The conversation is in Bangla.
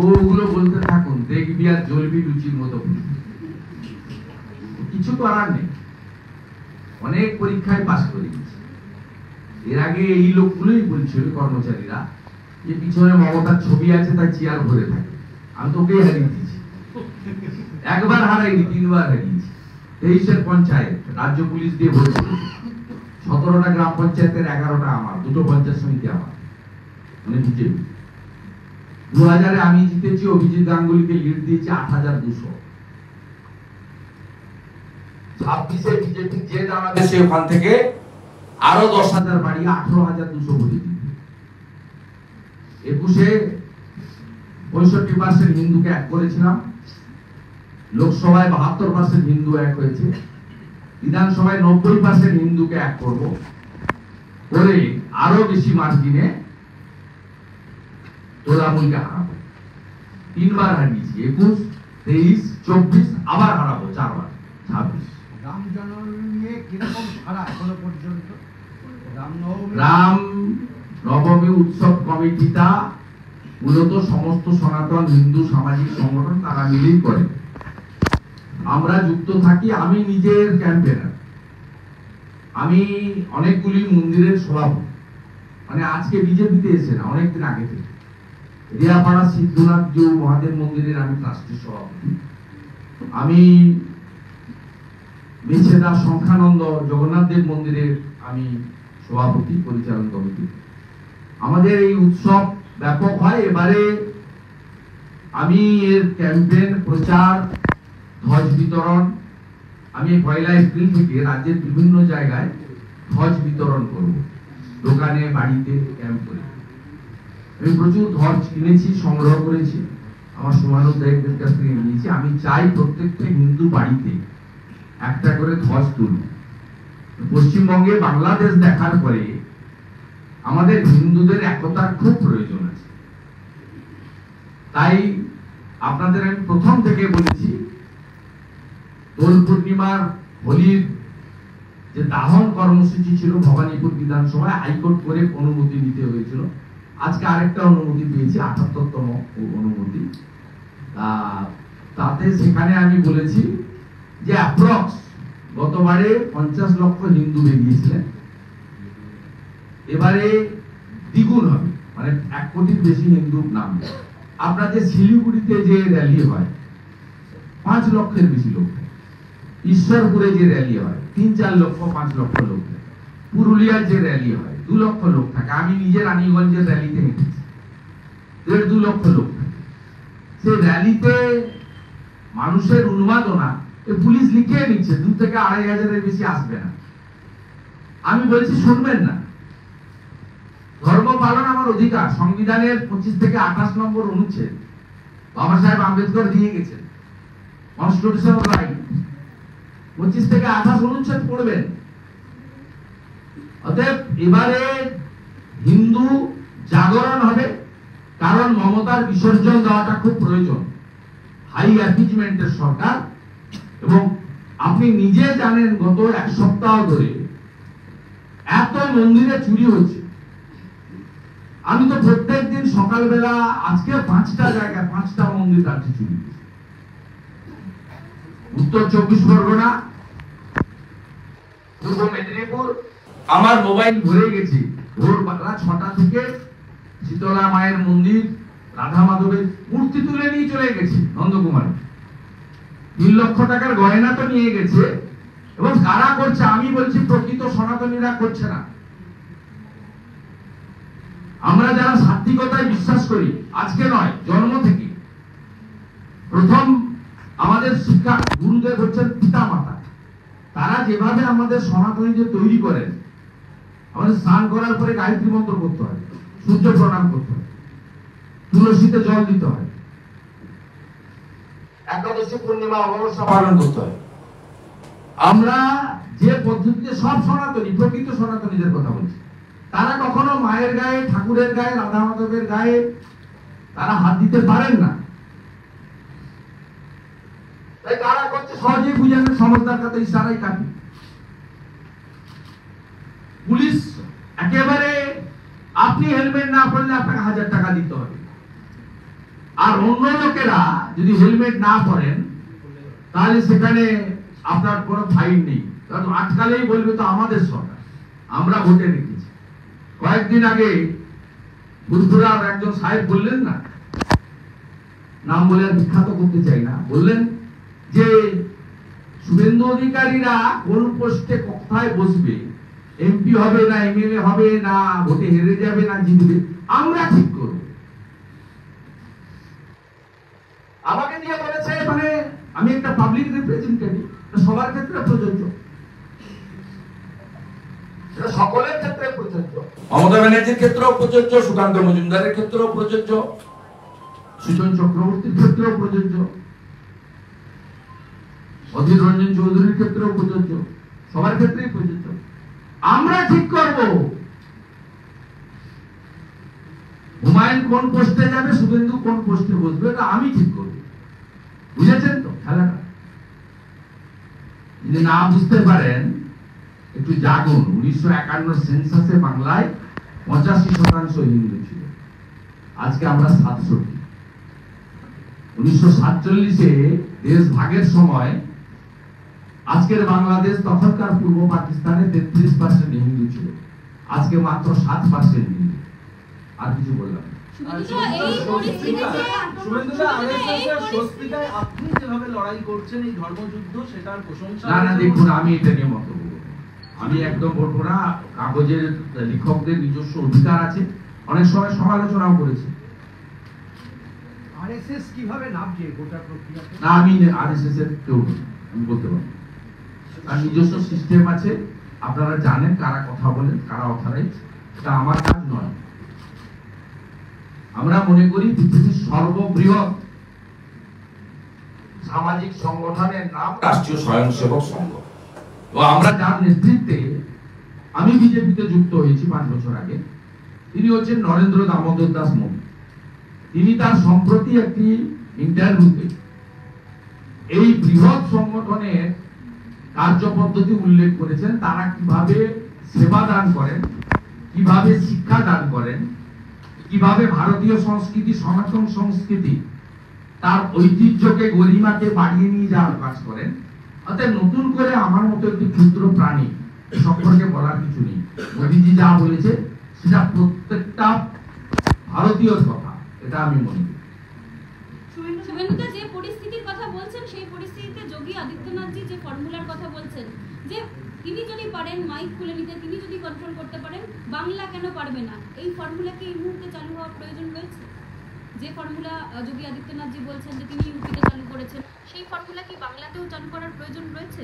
ওগুলো বলতে থাকুন, দেখবি আর জ্বলবি লুচির মতো। কিছু করার নেই, অনেক পরীক্ষায় পাস করে গেছে। এর আগে এই লোকগুলোই বলছিল কর্মচারীরা যে পিছনে মমতার ছবি আছে, তার চেয়ার ভরে থাকে। আমি তো ওকেই হারিয়ে দিয়েছি, একবার হারাইনি, 3 বার হারিয়েছি। 23-এর পঞ্চায়েত রাজ্য পুলিশ দিয়ে ভোট করেছে, 17টা গ্রাম পঞ্চায়েতের 11টা আমার, 2টো পঞ্চায়েত সমিতি আমার, মানে বিজেপি। 2000-এ আমি জিতেছি, অভিজিৎ গাঙ্গুলিকে লিড দিয়েছি 8200। 26-এ বিজেপি যে দাঁড়াবে সে ওখান থেকে আরো 10,000 বাড়িয়ে 18,200 ভোটে জিতবে। 21-এ 65% হিন্দুকে এক করেছিলাম, লোকসভায় 72% হিন্দু এক হয়েছে, বিধানসভায় 90% হিন্দুকে এক করব করে আরো বেশি মার্জিনে তোলামুলকে হারাবো। 3 বার হারিয়েছি, 21, 23, 24, আবার হারাবো 4 বার, 26। রাম জন্মভূমি নিয়ে কিরকম সারা এখনো পর্যন্ত? রাম নবমী উৎসব কমিটিটা মূলত সমস্ত সনাতন হিন্দু সামাজিক সংগঠন তারা মিলেই করে, আমরা যুক্ত থাকি। আমি নিজের ক্যাম্পেনার, আমি অনেকগুলি মন্দিরের সভাপতি, মানে আজকে বিজেপিতে এসে না, অনেকদিন আগে থেকে। রিয়াপাড়া সিদ্ধনাথ জিউ মহাদেব মন্দিরের আমি ট্রাস্টি সভাপতি, আমি মেছেদা সংখ্যানন্দ জগন্নাথ দেব মন্দিরের আমি সভাপতি, পরিচালন কমিটি। আমাদের এই উৎসব ব্যাপক হয়। এবারে আমি এর ক্যাম্পেইন, প্রচার, ধ্বজ বিতরণ, আমি 1 এপ্রিল থেকে রাজ্যের বিভিন্ন জায়গায় ধ্বজ বিতরণ করব, দোকানে, বাড়িতে ক্যাম্প করে। আমি প্রচুর ধ্বজ কিনেছি, সংগ্রহ করেছি, আমার শুভানুধ্যায়ীদের কাছ থেকে নিয়েছি। আমি চাই প্রত্যেকটা হিন্দু বাড়িতে একটা করে ধ্বজ তুলব। পশ্চিমবঙ্গে বাংলাদেশ দেখার পরে আমাদের হিন্দুদের একতার খুব প্রয়োজন আছে। তাই আপনাদের আমি প্রথম থেকে বলেছি, দোল পূর্ণিমার হোলির যে দাহন কর্মসূচি ছিল ভবানীপুর বিধানসভায়, হাইকোর্ট করে অনুমতি নিতে হয়েছিল। আজকে আরেকটা অনুমতি পেয়েছি, 78তম অনুমতি। তাতে সেখানে আমি বলেছি যে অ্যাপ্রক্স গতবারে 50 লক্ষ হিন্দু বেরিয়েছিলেন, এবারে দ্বিগুণ হবে, মানে 1 কোটির বেশি হিন্দু নামবে। আপনার যে শিলিগুড়িতে যে র্যালি হয় 5 লক্ষের বেশি লোক, ঈশ্বরপুরে যে র্যালি হয় 3-4 লক্ষ 5 লক্ষ লোক, পুরুলিয়ার যে র্যালি হয় 2 লক্ষ লোক থাকে। আমি নিজে রানীগঞ্জের র্যালিতে হেঁটেছি, 1.5-2 লক্ষ লোক থাকে। সেই র্যালিতে মানুষের উন্মাদনা পুলিশ লিখে নিচ্ছে 2 থেকে 2,500-এর বেশি আসবে না। আমি বলছি শুনবেন না, ধর্ম পালন আমার অধিকার, সংবিধানের 25 থেকে 28 নম্বর অনুচ্ছেদ বাবা সাহেব আম্বেদকর দিয়ে গেছেন, কনস্টিটিউশনাল রাইট। 25 থেকে 28 অনুচ্ছেদ পড়বেন। অতএব এবারে হিন্দু জাগরণ হবে, কারণ মমতার বিসর্জন দেওয়াটা খুব প্রয়োজন। হাই অ্যাপিজমেন্টের সরকার, এবং আপনি নিজে জানেন গত 1 সপ্তাহ ধরে এত মন্দিরে চুরি হচ্ছে। আমি তো প্রত্যেক দিন সকালবেলা, আজকে 5টা জায়গায় 5টা মন্দির রাত্রি চুরি হয়েছে। উত্তর 24 পরগনা, পূর্ব মেদিনীপুর, আমার মোবাইল ভরে গেছে ভোরবেলা 6টা থেকে। শীতলা মায়ের মন্দির, রাধা মাধবের মূর্তি তুলে নিয়ে চলে গেছে নন্দকুমারে। 3 লক্ষ টাকার গয়না তো নিয়ে গেছে। এবং কারা করছে? আমি বলছি প্রকৃত সনাতনীরা করছে না। আমরা যারা সাত্বিকতায় বিশ্বাস করি, আজকে নয়, জন্ম থেকে প্রথম আমাদের শিক্ষা গুরুদেব হচ্ছেন পিতা মাতা। তারা যেভাবে আমাদের সনাতনীদের তৈরি করেন, আমাদের স্নান করার পরে গায়ত্রী মন্ত্র করতে হয়, সূর্য প্রণাম করতে হয়, তুলসীতে জল দিতে হয়, একাদশী পূর্ণিমা অমাবস্যা পালন করতে হয়। আমরা যে পদ্ধতিতে, সব সনাতনী, প্রকৃত সনাতনীদের কথা বলছি, তারা কখনো মায়ের গায়ে, ঠাকুরের গায়ে, রাধা মাধবের গায়ে তারা হাত দিতে পারেন না। তাই তারা করছে সহজেই বুঝানোর সমস্যার কথা ইশারাই কাটি। পুলিশ একেবারে, আপনি হেলমেট না পরলে আপনাকে 1000 টাকা দিতে হবে। আর অন্য লোকেরা যদি হেলমেট না পরেন তাহলে সেখানে আপনার কোনো ফাইন নেই, কারণ আজকালেই বলবে তো আমাদের সরকার, আমরা ভোটে রেখেছি। কয়েকদিন আগে ফুরফুরার একজন সাহেব বললেন না, নাম বলে আর বিখ্যাত করতে চাই না, বললেন যে শুভেন্দু অধিকারীরা কোন পোস্টে কোথায় বসবে, এমপি হবে না এমএলএ হবে না ভোটে হেরে যাবে না জিতবে, আমরা ঠিক করব। আমাকে দিয়ে বলেছে মানে আমি একটা পাবলিক রিপ্রেজেন্টেটিভ, সবার ক্ষেত্রে প্রযোজ্য, এটা সকলের ক্ষেত্রে প্রযোজ্য। মমতা ব্যানার্জির ক্ষেত্রেও প্রযোজ্য, সুকান্ত মজুমদারের ক্ষেত্রেও প্রযোজ্য, সুজন চক্রবর্তীর ক্ষেত্রেও প্রযোজ্য, অধীর রঞ্জন চৌধুরীর ক্ষেত্রেও প্রযোজ্য, সবার ক্ষেত্রেই প্রযোজ্য। আমরা ঠিক করব হুমায়ুন কোন পোস্টে যাবে, শুভেন্দু কোন পোস্টে বসবে, এটা আমি ঠিক করব। বুঝেছেন তো খেলাটা? যদি না বুঝতে পারেন একটু জাগুন। 1951 সেন্সাসে বাংলায় 85% হিন্দু ছিল, আজকে আমরা 67। 1947-এ দেশ ভাগের সময় আজকের বাংলাদেশ তখনকার পূর্ব পাকিস্তানে 33% হিন্দু ছিল, আজকে মাত্র 7% হিন্দু। আর কিছু বললাম না। আপনি যেভাবে লড়াই করছেন এই ধর্মযুদ্ধ, সেটার প্রশংসা। না দেখুন, আমি এটা নিয়ে মন্তব্য করব। আমি একদম বলবো না, কাগজের লেখকদের নিজস্ব অধিকার আছে, অনেক সময় সমালোচনাও করেছে। আরএসএস কিভাবে নামছে গোটা প্রক্রিয়াতে? না আমি আরএসএস এর কেউ নই, আমি বলতে পারবো। তার নিজস্ব সিস্টেম আছে, আপনারা জানেন কারা কথা বলেন, কারা অথরাইজ, এটা আমার কাজ নয়। আমরা মনে করি পৃথিবীর সর্ববৃহৎ সামাজিক সংগঠনের নাম রাষ্ট্রীয় স্বয়ংসেবক সংঘ। তো আমরা যার নেতৃত্বে আমি বিজেপিতে যুক্ত হয়েছি 5 বছর আগে, তিনি হচ্ছেন নরেন্দ্র দামোদর দাস মোদী। তিনি তার সম্প্রতি একটি ইন্টারভিউতে এই বৃহৎ সংগঠনের কার্যপদ্ধতি উল্লেখ করেছেন, তারা কিভাবে সেবা দান করেন, কিভাবে শিক্ষা দান করেন, কিভাবে ভারতীয় সংস্কৃতি, সনাতন সংস্কৃতি তার ঐতিহ্যকে গরিমাকে বাড়িয়ে নিয়ে যাওয়ার কাজ করেন। অর্থাৎ নতুন করে আমার মতো একটি ক্ষুদ্র প্রাণী সম্পর্কে বলার কিছু নেই। মোদীজি যা বলেছে সেটা প্রত্যেকটা ভারতীয় কথা, এটা আমি মনে করি। শুভেন্দুদা যে পরিস্থিতির কথা বলছেন, সেই পরিস্থিতিতে যোগী আদিত্যনাথজি যে ফর্মুলার কথা বলছেন, যে তিনি যদি পারেন মাইক খুলে নিতে, তিনি যদি কন্ট্রোল করতে পারেন, বাংলা কেন পারবে না? এই ফর্মুলা কি এই মুহূর্তে চালু হওয়ার প্রয়োজন রয়েছে? যে ফর্মুলা যোগী আদিত্যনাথজি বলছেন যে তিনি ইউপিতে চালু করেছেন, সেই ফর্মুলা কি বাংলাতেও চালু করার প্রয়োজন রয়েছে?